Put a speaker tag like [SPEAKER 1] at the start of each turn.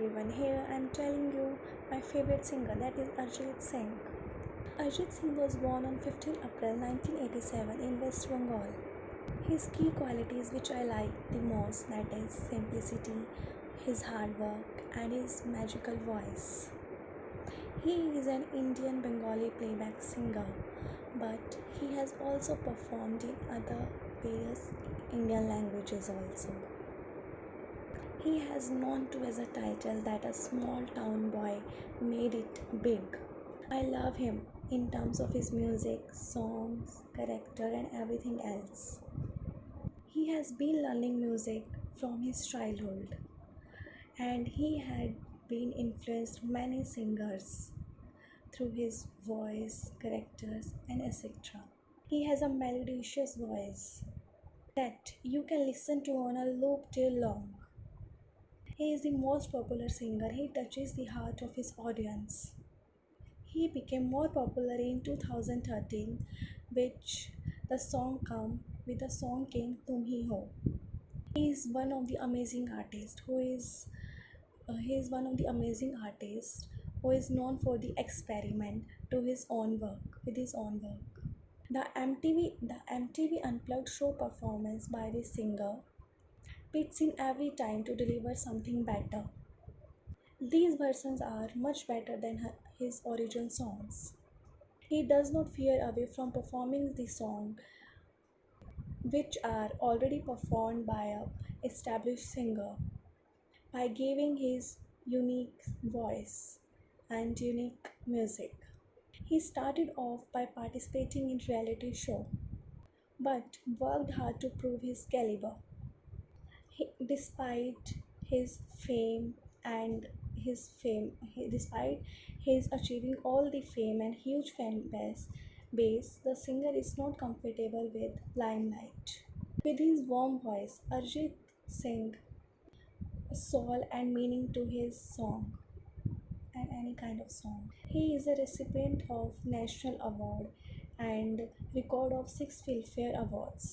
[SPEAKER 1] Everyone, here I'm telling you my favorite singer, that is Arjit Singh. Arjit Singh was born on 15 April 1987 in West Bengal. His key qualities which I like the most, that is simplicity, his hard work and his magical voice. He is an Indian Bengali playback singer, but he has also performed in other various Indian languages also. He has known to as a title that a small town boy made it big. I love him in terms of his music, songs, character, and everything else. He has been learning music from his childhood and he had been influenced many singers through his voice, characters, and etc. He has a melodious voice that you can listen to on a loop till long. He is the most popular singer. He touches the heart of his audience. He became more popular in 2013, which the song come with the song King Tum Hi Ho. He is one of the amazing artists he is one of the amazing artists who is known for the experiment to his own work with his own work. The MTV Unplugged show performance by the singer pits in every time to deliver something better. These versions are much better than his original songs. He does not fear away from performing the song which are already performed by a established singer by giving his unique voice and unique music. He started off by participating in reality show but worked hard to prove his caliber. Despite his fame and despite his achieving all the fame and huge fan base, the singer is not comfortable with limelight. With his warm voice, Arjit Singh soul and meaning to his song and any kind of song. He is a recipient of National Award and record of 6 Filmfare Awards.